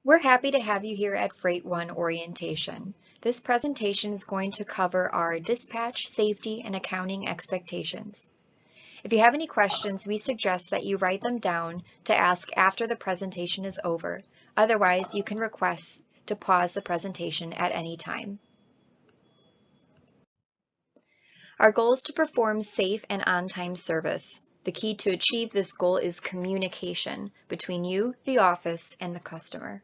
We're happy to have you here at Freight One Orientation. This presentation is going to cover our dispatch, safety, and accounting expectations. If you have any questions, we suggest that you write them down to ask after the presentation is over. Otherwise, you can request to pause the presentation at any time. Our goal is to perform safe and on-time service. The key to achieve this goal is communication between you, the office, and the customer.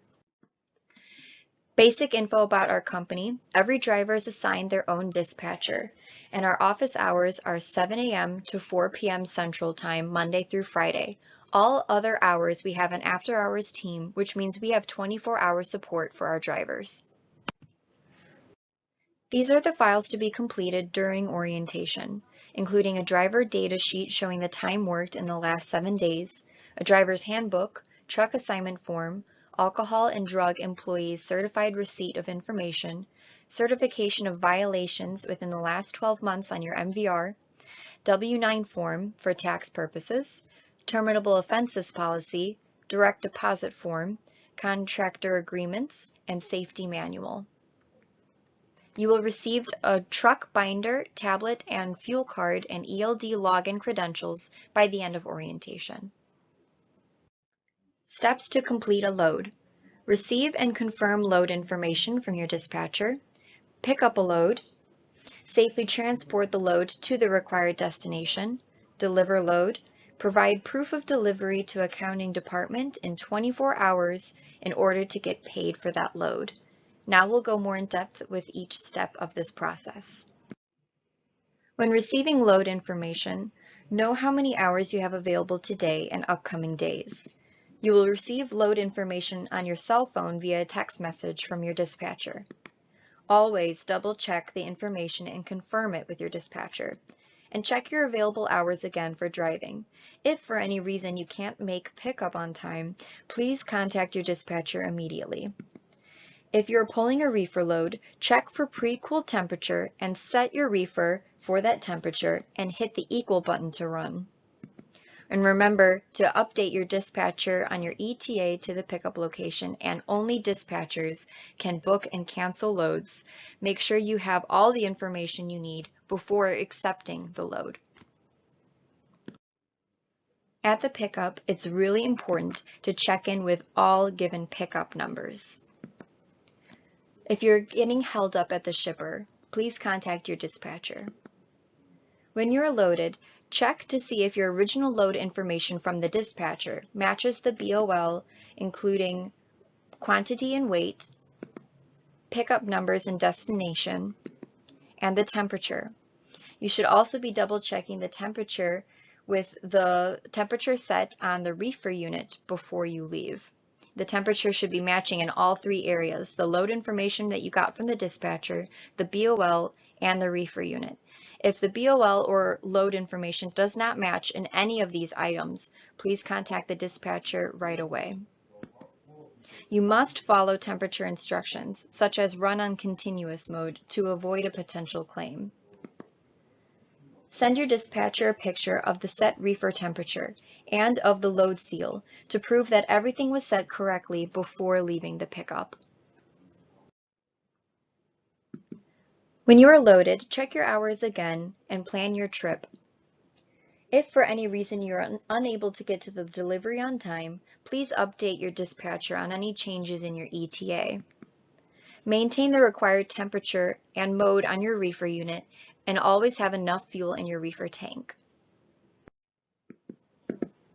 Basic info about our company. Every driver is assigned their own dispatcher, and our office hours are 7 a.m. to 4 p.m. Central Time, Monday through Friday. All other hours, we have an after-hours team, which means we have 24-hour support for our drivers. These are the files to be completed during orientation, including a driver data sheet showing the time worked in the last 7 days, a driver's handbook, truck assignment form, alcohol and drug employees certified receipt of information, certification of violations within the last 12 months on your MVR, W-9 form for tax purposes, terminable offenses policy, direct deposit form, contractor agreements, and safety manual. You will receive a truck binder, tablet, and fuel card and ELD login credentials by the end of orientation. Steps to complete a load. Receive and confirm load information from your dispatcher. Pick up a load. Safely transport the load to the required destination. Deliver load. Provide proof of delivery to accounting department in 24 hours in order to get paid for that load. Now we'll go more in depth with each step of this process. When receiving load information, know how many hours you have available today and upcoming days. You will receive load information on your cell phone via a text message from your dispatcher. Always double check the information and confirm it with your dispatcher. And check your available hours again for driving. If for any reason you can't make pickup on time, please contact your dispatcher immediately. If you're pulling a reefer load, check for pre-cooled temperature and set your reefer for that temperature and hit the equal button to run. And remember to update your dispatcher on your ETA to the pickup location, and only dispatchers can book and cancel loads. Make sure you have all the information you need before accepting the load. At the pickup, it's really important to check in with all given pickup numbers. If you're getting held up at the shipper, please contact your dispatcher. When you're loaded, check to see if your original load information from the dispatcher matches the BOL, including quantity and weight, pickup numbers and destination, and the temperature. You should also be double checking the temperature with the temperature set on the reefer unit before you leave. The temperature should be matching in all three areas: the load information that you got from the dispatcher, the BOL, and the reefer unit. If the BOL or load information does not match in any of these items, please contact the dispatcher right away. You must follow temperature instructions, such as run on continuous mode, to avoid a potential claim. Send your dispatcher a picture of the set reefer temperature and of the load seal to prove that everything was set correctly before leaving the pickup. When you are loaded, check your hours again and plan your trip. If for any reason you're unable to get to the delivery on time, please update your dispatcher on any changes in your ETA. Maintain the required temperature and mode on your reefer unit, and always have enough fuel in your reefer tank.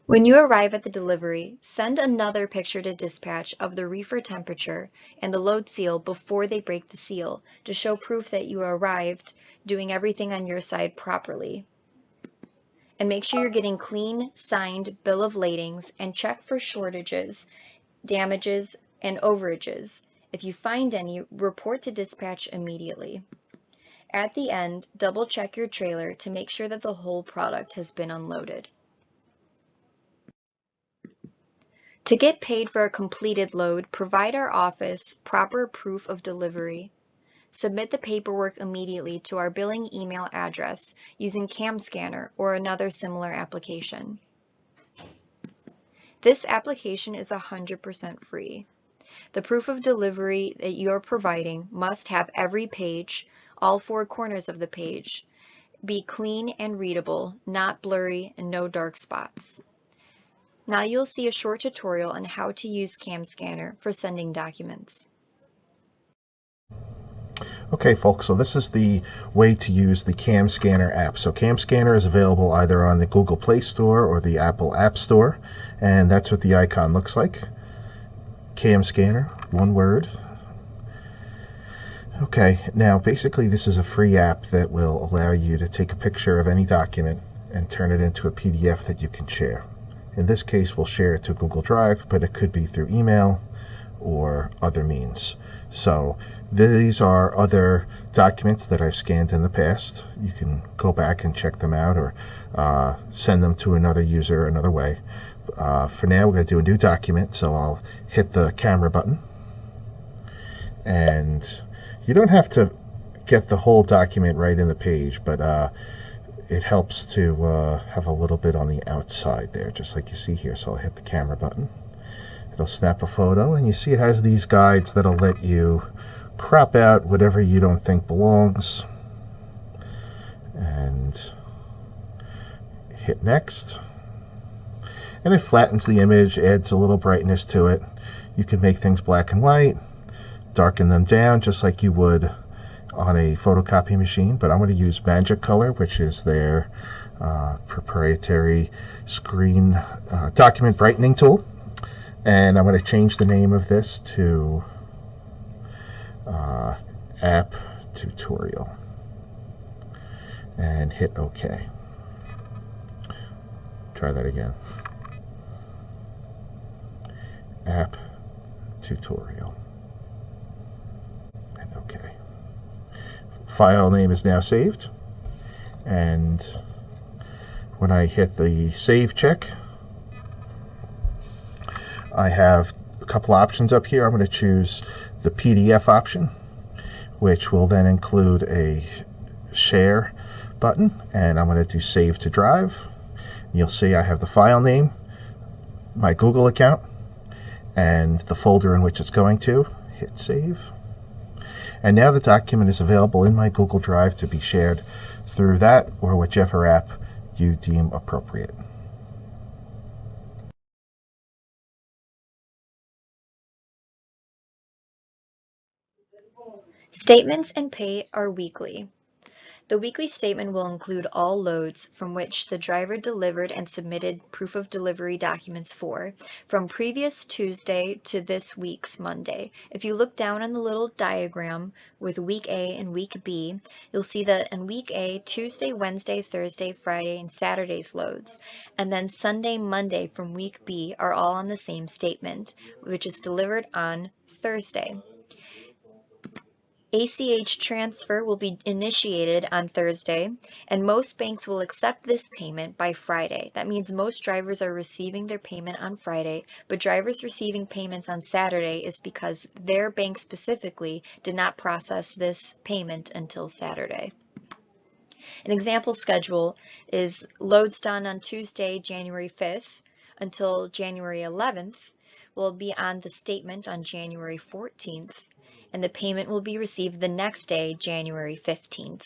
When you arrive at the delivery, send another picture to dispatch of the reefer temperature and the load seal before they break the seal to show proof that you arrived doing everything on your side properly. And make sure you're getting clean, signed bill of ladings, and check for shortages, damages, and overages. If you find any, report to dispatch immediately. At the end, double check your trailer to make sure that the whole product has been unloaded. To get paid for a completed load, provide our office proper proof of delivery. Submit the paperwork immediately to our billing email address using CamScanner or another similar application. This application is 100% free. The proof of delivery that you are providing must have every page, all 4 corners of the page, be clean and readable, not blurry and no dark spots. Now you'll see a short tutorial on how to use CamScanner for sending documents. Okay folks, so this is the way to use the CamScanner app. So CamScanner is available either on the Google Play Store or the Apple App Store, and that's what the icon looks like. CamScanner, one word. Okay, now basically this is a free app that will allow you to take a picture of any document and turn it into a PDF that you can share. In this case, we'll share it to Google Drive, but it could be through email or other means. So these are other documents that I've scanned in the past. You can go back and check them out or send them to another user another way. For now, we're going to do a new document, so I'll hit the camera button. And you don't have to get the whole document right in the page, but it helps to have a little bit on the outside there, just like you see here. So I'll hit the camera button. It'll snap a photo, and you see it has these guides that'll let you crop out whatever you don't think belongs. And hit next. And it flattens the image, adds a little brightness to it. You can make things black and white, darken them down just like you would on a photocopy machine, but I'm going to use Magicolor, which is their proprietary screen document brightening tool. And I'm going to change the name of this to App Tutorial and hit OK. Try that again. App Tutorial and OK. File name is now saved, and when I hit the save check, I have a couple options up here. I'm going to choose the PDF option, which will then include a share button, and I'm going to do save to drive. You'll see I have the file name, my Google account, and the folder in which it's going to. Hit save. And now the document is available in my Google Drive to be shared through that or whichever app you deem appropriate. Statements and pay are weekly. The weekly statement will include all loads from which the driver delivered and submitted proof of delivery documents for, from previous Tuesday to this week's Monday. If you look down on the little diagram with week A and week B, you'll see that in week A, Tuesday, Wednesday, Thursday, Friday, and Saturday's loads, and then Sunday, Monday from week B are all on the same statement, which is delivered on Thursday. ACH transfer will be initiated on Thursday, and most banks will accept this payment by Friday. That means most drivers are receiving their payment on Friday, but drivers receiving payments on Saturday is because their bank specifically did not process this payment until Saturday. An example schedule is loads done on Tuesday, January 5th until January 11th will be on the statement on January 14th. And the payment will be received the next day, January 15th.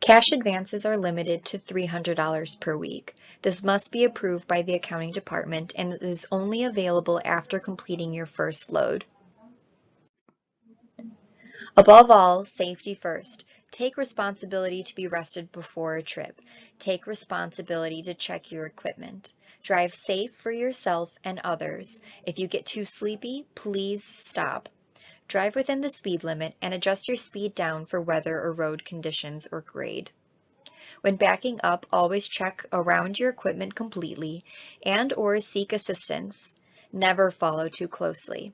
Cash advances are limited to $300 per week. This must be approved by the accounting department and is only available after completing your first load. Above all, safety first. Take responsibility to be rested before a trip. Take responsibility to check your equipment. Drive safe for yourself and others. If you get too sleepy, please stop. Drive within the speed limit and adjust your speed down for weather or road conditions or grade. When backing up, always check around your equipment completely and/or seek assistance. Never follow too closely.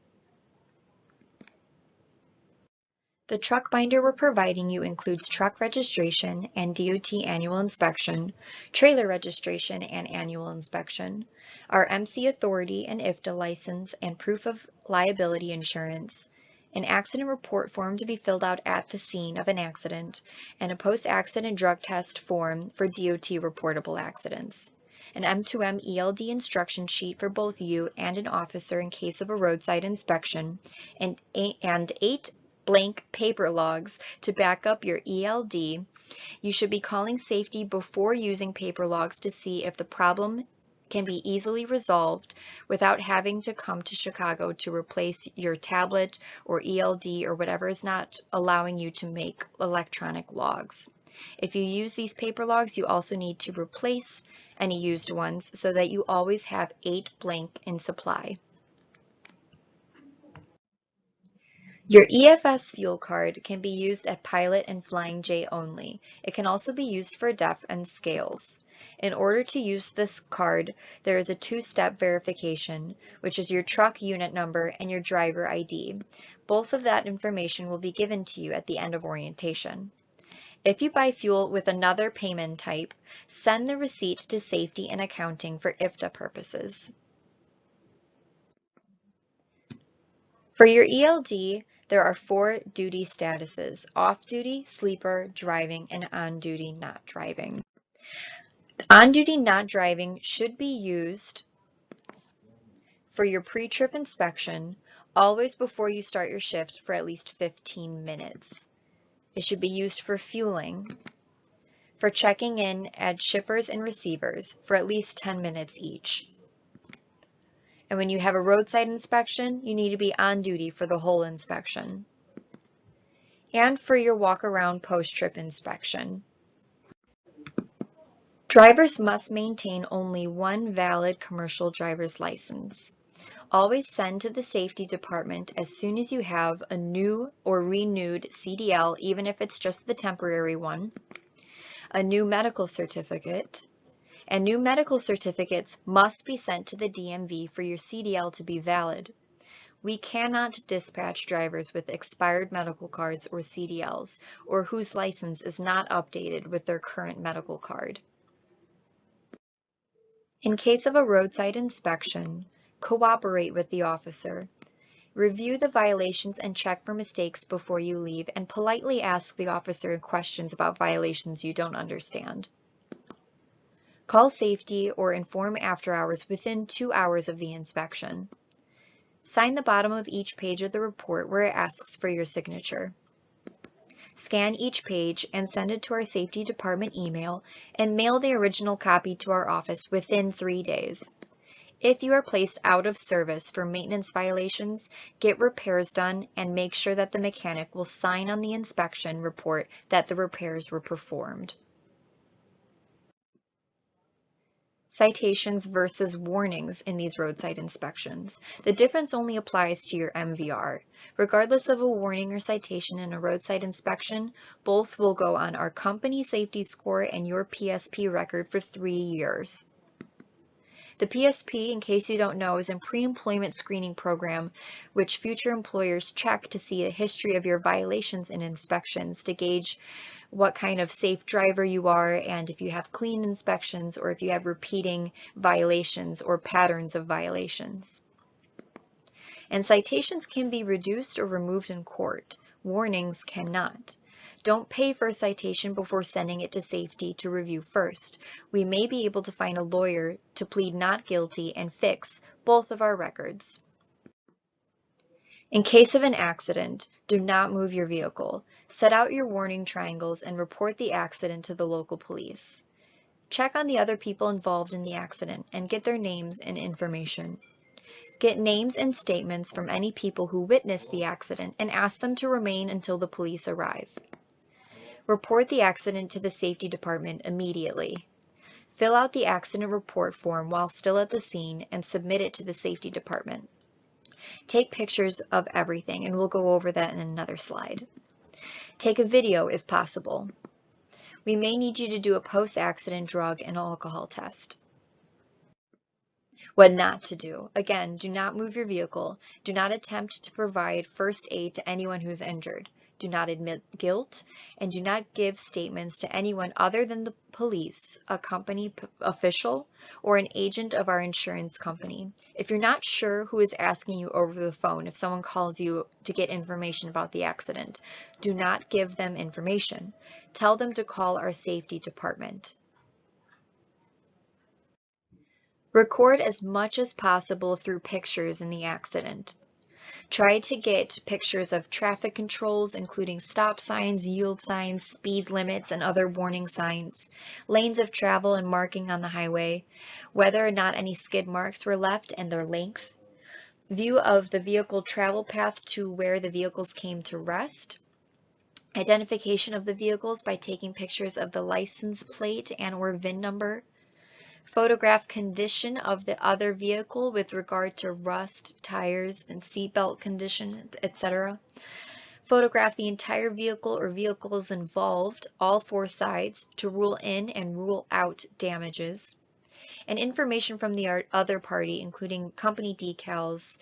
The truck binder we're providing you includes truck registration and DOT annual inspection, trailer registration and annual inspection, our MC Authority and IFTA license and proof of liability insurance, an accident report form to be filled out at the scene of an accident, and a post-accident drug test form for DOT reportable accidents. an M2M ELD instruction sheet for both you and an officer in case of a roadside inspection, and 8 blank paper logs to back up your ELD. You should be calling safety before using paper logs to see if the problem can be easily resolved without having to come to Chicago to replace your tablet or ELD or whatever is not allowing you to make electronic logs. If you use these paper logs, you also need to replace any used ones so that you always have 8 blank in supply. Your EFS fuel card can be used at Pilot and Flying J only. It can also be used for DEF and Scales. In order to use this card, there is a 2-step verification, which is your truck unit number and your driver ID. Both of that information will be given to you at the end of orientation. If you buy fuel with another payment type, send the receipt to Safety and Accounting for IFTA purposes. For your ELD, there are 4 duty statuses: off-duty, sleeper, driving, and on-duty not driving. On-duty not driving should be used for your pre-trip inspection, always before you start your shift for at least 15 minutes. It should be used for fueling, for checking in at shippers and receivers for at least 10 minutes each. And when you have a roadside inspection, you need to be on duty for the whole inspection. And for your walk-around post-trip inspection. Drivers must maintain only one valid commercial driver's license. Always send to the safety department as soon as you have a new or renewed CDL, even if it's just the temporary one, a new medical certificate, and new medical certificates must be sent to the DMV for your CDL to be valid. We cannot dispatch drivers with expired medical cards or CDLs, or whose license is not updated with their current medical card. In case of a roadside inspection, cooperate with the officer. Review the violations and check for mistakes before you leave, and politely ask the officer questions about violations you don't understand. Call safety or inform after hours within 2 hours of the inspection. Sign the bottom of each page of the report where it asks for your signature. Scan each page and send it to our safety department email and mail the original copy to our office within 3 days. If you are placed out of service for maintenance violations, get repairs done and make sure that the mechanic will sign on the inspection report that the repairs were performed. Citations versus warnings in these roadside inspections. The difference only applies to your MVR. Regardless of a warning or citation in a roadside inspection, both will go on our company safety score and your PSP record for 3 years. The PSP, in case you don't know, is a pre-employment screening program which future employers check to see a history of your violations and inspections to gauge what kind of safe driver you are and if you have clean inspections or if you have repeating violations or patterns of violations. And citations can be reduced or removed in court. Warnings cannot. Don't pay for a citation before sending it to safety to review first. We may be able to find a lawyer to plead not guilty and fix both of our records. In case of an accident, do not move your vehicle. Set out your warning triangles and report the accident to the local police. Check on the other people involved in the accident and get their names and information. Get names and statements from any people who witnessed the accident and ask them to remain until the police arrive. Report the accident to the safety department immediately. Fill out the accident report form while still at the scene and submit it to the safety department. Take pictures of everything, and we'll go over that in another slide. Take a video if possible. We may need you to do a post-accident drug and alcohol test. What not to do. Again, do not move your vehicle. Do not attempt to provide first aid to anyone who's injured. Do not admit guilt, and do not give statements to anyone other than the police, a company official, or an agent of our insurance company. If you're not sure who is asking you over the phone, if someone calls you to get information about the accident, do not give them information. Tell them to call our safety department. Record as much as possible through pictures in the accident. Try to get pictures of traffic controls, including stop signs, yield signs, speed limits, and other warning signs, lanes of travel and marking on the highway, whether or not any skid marks were left and their length, view of the vehicle travel path to where the vehicles came to rest, identification of the vehicles by taking pictures of the license plate and/or VIN number, photograph condition of the other vehicle with regard to rust, tires, and seatbelt condition, etc. Photograph the entire vehicle or vehicles involved, all four sides, to rule in and rule out damages. And information from the other party, including company decals,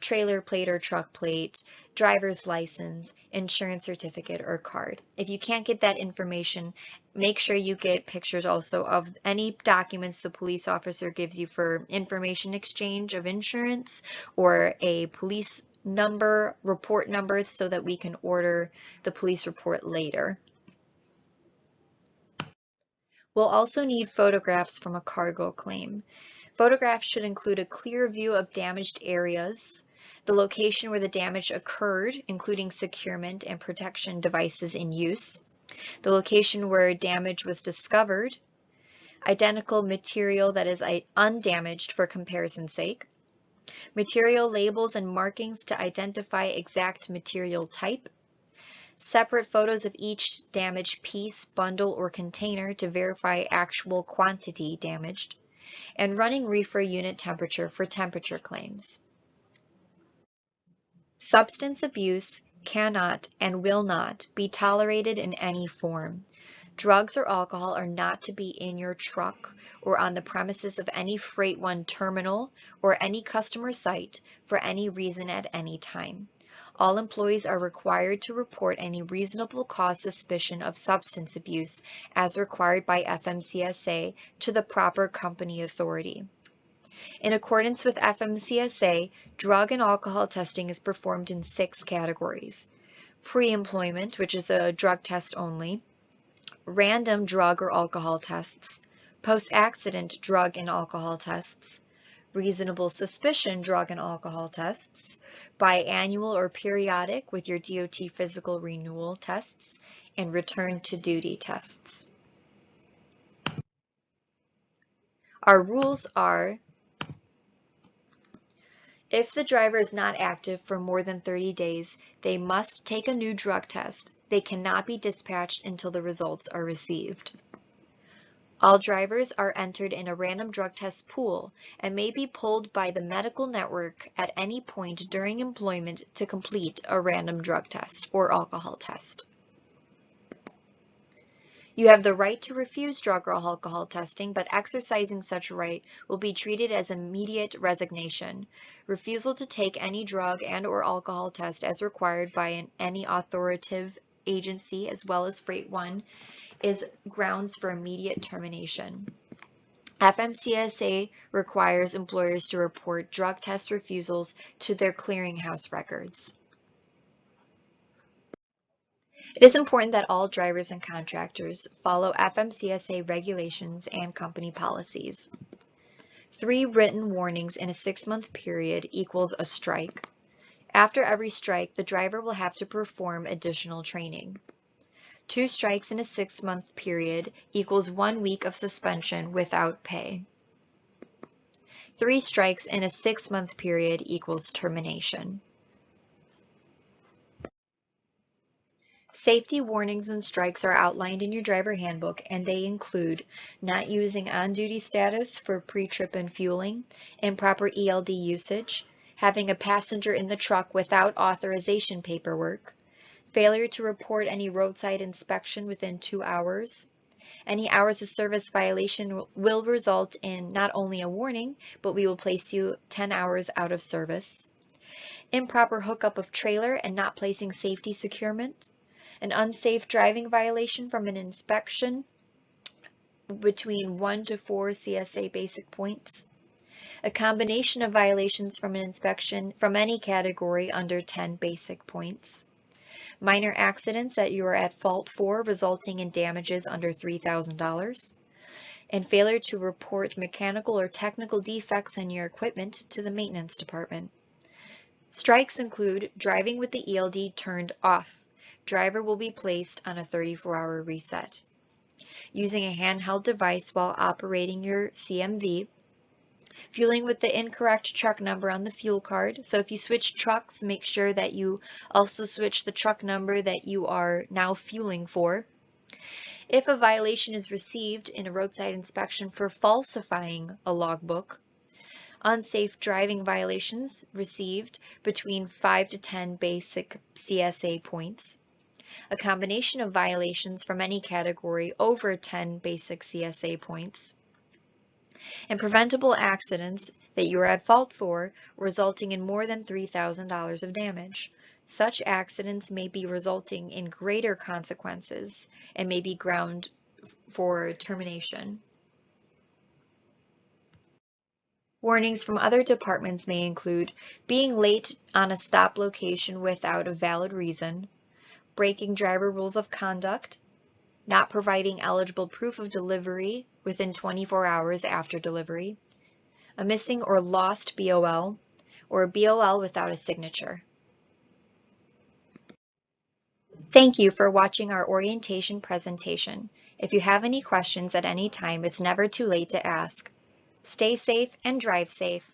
trailer plate or truck plate, driver's license, insurance certificate, or card. If you can't get that information, make sure you get pictures also of any documents the police officer gives you for information exchange of insurance or a police number, report number, so that we can order the police report later. We'll also need photographs from a cargo claim. Photographs should include a clear view of damaged areas, the location where the damage occurred, including securement and protection devices in use, the location where damage was discovered, identical material that is undamaged for comparison's sake, material labels and markings to identify exact material type, separate photos of each damaged piece, bundle, or container to verify actual quantity damaged, and running reefer unit temperature for temperature claims. Substance abuse cannot and will not be tolerated in any form. Drugs or alcohol are not to be in your truck or on the premises of any Freight One terminal or any customer site for any reason at any time. All employees are required to report any reasonable cause suspicion of substance abuse as required by FMCSA to the proper company authority. In accordance with FMCSA, drug and alcohol testing is performed in 6 categories: pre-employment, which is a drug test only, random drug or alcohol tests, post-accident drug and alcohol tests, reasonable suspicion drug and alcohol tests, biannual or periodic with your DOT physical renewal tests, and return to duty tests. Our rules are: if the driver is not active for more than 30 days, they must take a new drug test. They cannot be dispatched until the results are received. All drivers are entered in a random drug test pool and may be pulled by the medical network at any point during employment to complete a random drug test or alcohol test. You have the right to refuse drug or alcohol testing, but exercising such right will be treated as immediate resignation. Refusal to take any drug and/or alcohol test as required by any authoritative agency as well as Freight One is grounds for immediate termination. FMCSA requires employers to report drug test refusals to their clearinghouse records. It is important that all drivers and contractors follow FMCSA regulations and company policies. 3 written warnings in a 6-month period equals a strike. After every strike, the driver will have to perform additional training. 2 strikes in a 6-month period equals 1 week of suspension without pay. 3 strikes in a 6-month period equals termination. Safety warnings and strikes are outlined in your driver handbook, and they include not using on-duty status for pre-trip and fueling, improper ELD usage, having a passenger in the truck without authorization paperwork, failure to report any roadside inspection within 2 hours. Any hours of service violation will result in not only a warning, but we will place you 10 hours out of service. Improper hookup of trailer and not placing safety securement. An unsafe driving violation from an inspection between 1 to 4 CSA basic points. A combination of violations from an inspection from any category under 10 basic points. Minor accidents that you are at fault for resulting in damages under $3,000. and failure to report mechanical or technical defects on your equipment to the maintenance department. Strikes include driving with the ELD turned off. Driver will be placed on a 34-hour reset. Using a handheld device while operating your CMV. Fueling with the incorrect truck number on the fuel card. So if you switch trucks, make sure that you also switch the truck number that you are now fueling for. If a violation is received in a roadside inspection for falsifying a logbook. Unsafe driving violations received between 5 to 10 basic CSA points. A combination of violations from any category over 10 basic CSA points. And preventable accidents that you are at fault for resulting in more than $3,000 of damage. Such accidents may be resulting in greater consequences and may be ground for termination. Warnings from other departments may include being late on a stop location without a valid reason, breaking driver rules of conduct, not providing eligible proof of delivery within 24 hours after delivery, a missing or lost BOL, or a BOL without a signature. Thank you for watching our orientation presentation. If you have any questions at any time, it's never too late to ask. Stay safe and drive safe.